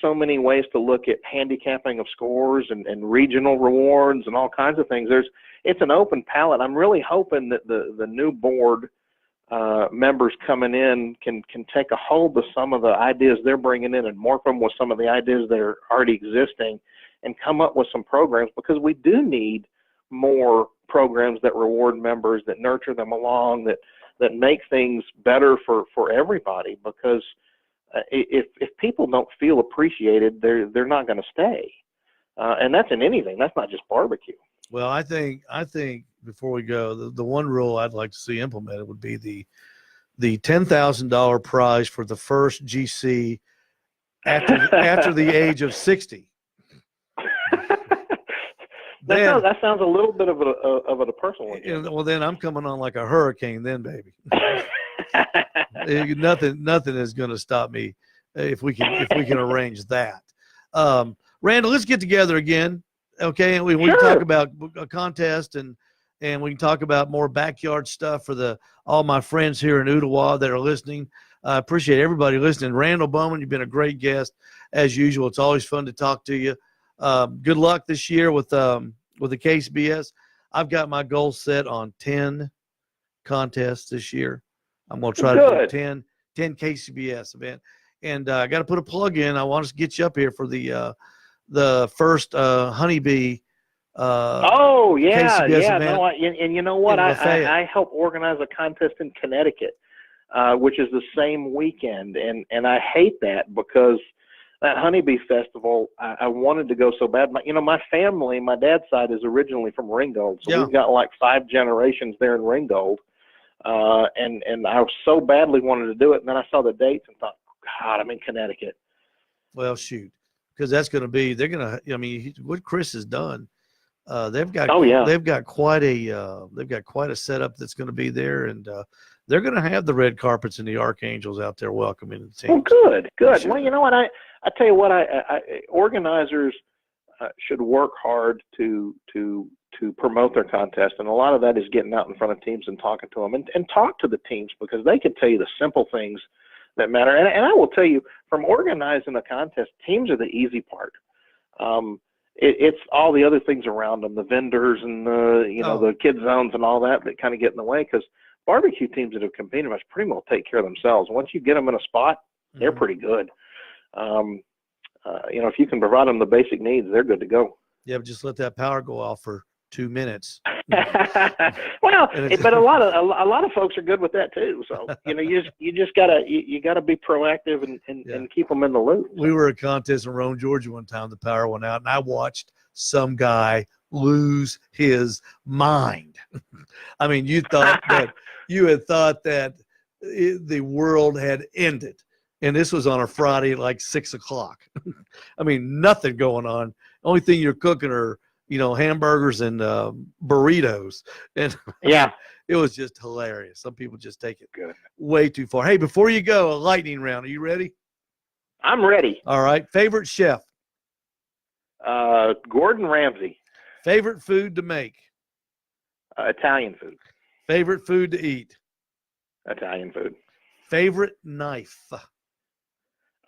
so many ways to look at handicapping of scores and regional rewards and all kinds of things. It's an open palette. I'm really hoping that the new board members coming in can take a hold of some of the ideas they're bringing in and morph them with some of the ideas that are already existing, and come up with some programs, because we do need more programs that reward members, that nurture them along, that make things better for everybody. Because if people don't feel appreciated, they're not going to stay, and that's in anything. That's not just barbecue. Well, I think before we go, the one rule I'd like to see implemented would be the $10,000 prize for the first GC after the age of 60. That sounds a little bit of a personal one. Well, then I'm coming on like a hurricane, then, baby. Nothing is going to stop me if we can arrange that. Randall, let's get together again, okay? And we can talk about a contest, and we can talk about more backyard stuff for all my friends here in Ottawa that are listening. I appreciate everybody listening. Randall Bowman, you've been a great guest as usual. It's always fun to talk to you. Good luck this year with the KCBS. I've got my goal set on 10 contests this year. I'm going to try to do 10 KCBS event. And I got to put a plug in. I want to get you up here for the first honeybee. KCBS event. No, and you know what? I help organize a contest in Connecticut, which is the same weekend. And I hate that, because that honeybee festival, I wanted to go so bad. My family, my dad's side is originally from Ringgold, so we've got like 5 generations there in Ringgold. And I so badly wanted to do it, and then I saw the dates and thought, God, I'm in Connecticut. Well, shoot, because that's going to be. They're going to. I mean, what Chris has done, they've got. They've got quite a setup that's going to be there, and they're going to have the red carpets and the archangels out there welcoming the team. Well, good. Well, you know what? I tell you what, organizers should work hard to promote their contest, and a lot of that is getting out in front of teams and talking to them, and talk to the teams, because they can tell you the simple things that matter. And I will tell you, from organizing a contest, teams are the easy part. It's all the other things around them, the vendors and the kid zones and all that kind of get in the way, because barbecue teams that have competed must pretty well take care of themselves. Once you get them in a spot, they're pretty good. If you can provide them the basic needs, they're good to go. Yeah, but just let that power go off for 2 minutes. Well, but a lot of folks are good with that too. So you just gotta be proactive and keep them in the loop. We were at a contest in Rome, Georgia one time. The power went out, and I watched some guy lose his mind. I mean, you had thought that the world had ended. And this was on a Friday at like 6 o'clock. I mean, nothing going on. Only thing you're cooking are, hamburgers and burritos. And It was just hilarious. Some people just take it Good. way too far. Hey, before you go, a lightning round. Are you ready? I'm ready. All right. Favorite chef? Gordon Ramsay. Favorite food to make? Italian food. Favorite food to eat? Italian food. Favorite knife?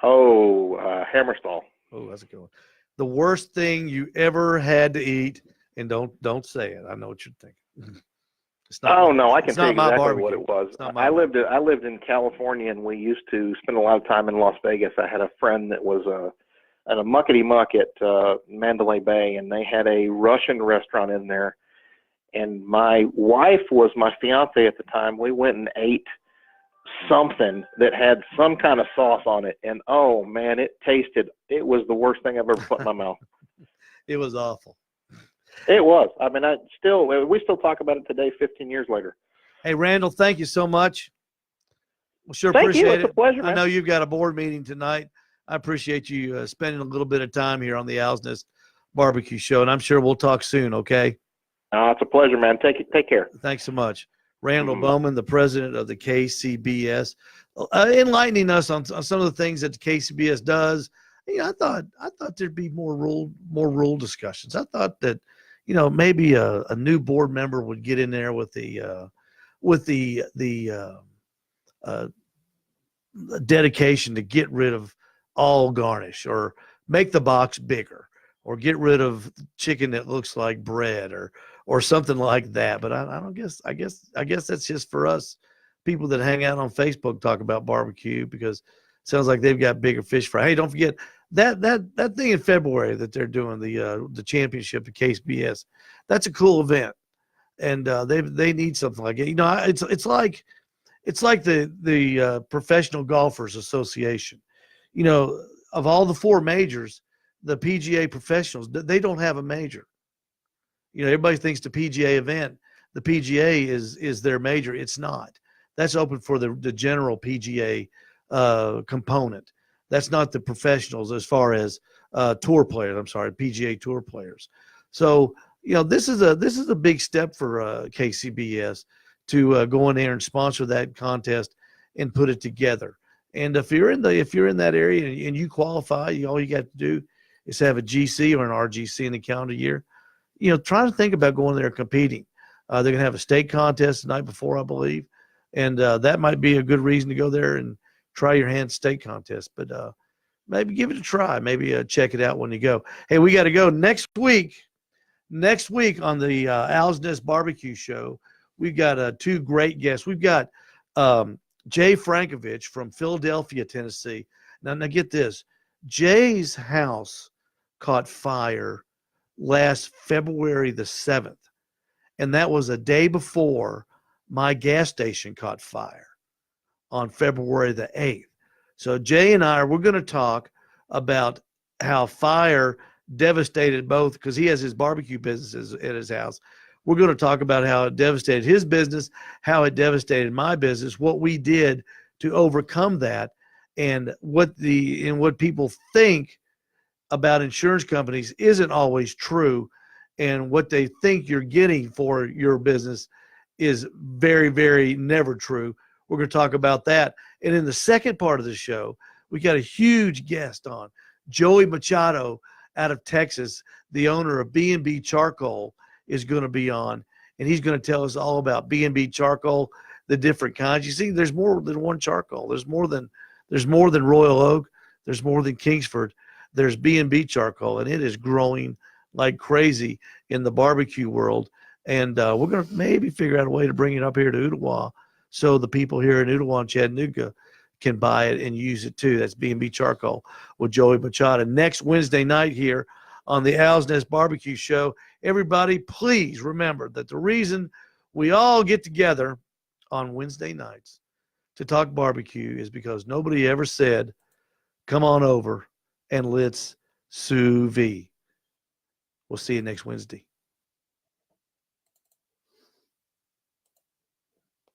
Hammerstall. Oh, that's a good one. The worst thing you ever had to eat, and don't say it. I know what you're thinking. It's not. Oh no, I can it's tell you not my exactly barbecue. what it was. It's not my I lived in California, and we used to spend a lot of time in Las Vegas. I had a friend that was at a muckety muck at Mandalay Bay, and they had a Russian restaurant in there. And my wife was my fiance at the time. We went and ate something that had some kind of sauce on it, and oh man, it was the worst thing I've ever put in my mouth. It was awful. It was. I mean, we still talk about it today, 15 years later. Hey, Randall, thank you so much. Well, sure Thank appreciate you. it. It's a pleasure, man. I know you've got a board meeting tonight. I appreciate you spending a little bit of time here on the Owl's Nest Barbecue Show, and I'm sure we'll talk soon, okay? It's a pleasure, man. Take care. Thanks so much. Randall Bowman, the president of the KCBS, enlightening us on some of the things that the KCBS does. You know, I thought there'd be more rule discussions. I thought that, you know, maybe a new board member would get in there with the dedication to get rid of all garnish, or make the box bigger, or get rid of chicken that looks like bread, or something like that. But I guess that's just for us people that hang out on Facebook talk about barbecue, because it sounds like they've got bigger fish fry. Hey, don't forget that thing in February that they're doing, the championship at KCBS. That's a cool event, and they need something like it. You know, it's like the Professional Golfers Association. You know, of all the four majors, the PGA professionals, they don't have a major. You know, everybody thinks the PGA event, the PGA is their major. It's not. That's open for the general PGA component. That's not the professionals as far as tour players. I'm sorry, PGA tour players. So, you know, this is a big step for KCBS to go in there and sponsor that contest and put it together. And if you're in that area and you qualify, all you got to do is have a GC or an RGC in the calendar year. You know, try to think about going there and competing. They're going to have a state contest the night before, I believe, and that might be a good reason to go there and try your hand at state contest. But maybe give it a try. Maybe check it out when you go. Hey, we got to go next week. Next week on the Owl's Nest Barbecue Show, we've got two great guests. We've got Jay Frankovich from Philadelphia, Tennessee. Now get this. Jay's house caught fire last February the 7th, and that was a day before my gas station caught fire on February the 8th. So Jay and we're going to talk about how fire devastated both, because he has his barbecue businesses at his house. We're going to talk about how it devastated his business, how it devastated my business, what we did to overcome that, and what people think about insurance companies isn't always true, and what they think you're getting for your business is very, very never true. We're going to talk about that. And in the second part of the show, we got a huge guest on, Joey Machado out of Texas, the owner of B&B Charcoal, is going to be on, and he's going to tell us all about B&B Charcoal, the different kinds. You see, there's more than one charcoal. There's more than Royal Oak. There's more than Kingsford. There's B&B Charcoal, and it is growing like crazy in the barbecue world. And we're going to maybe figure out a way to bring it up here to Ottawa, so the people here in Ottawa and Chattanooga can buy it and use it too. That's B&B Charcoal with Joey Machado next Wednesday night here on the Owl's Nest Barbecue Show. Everybody, please remember that the reason we all get together on Wednesday nights to talk barbecue is because nobody ever said, come on over and let's sous vide. We'll see you next Wednesday.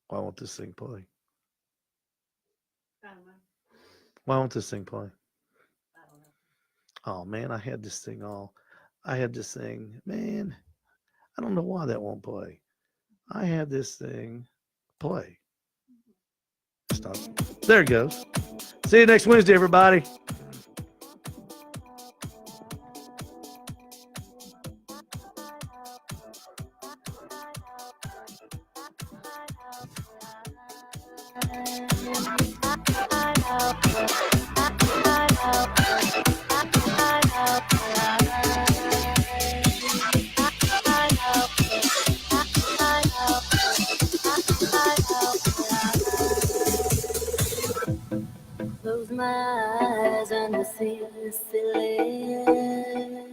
Why won't this thing play? I don't know. Why won't this thing play? I don't know. Oh, man, I had this thing, man. I don't know why that won't play. I had this thing play. Stop. There it goes. See you next Wednesday, everybody. Close my eyes and I see the silhouette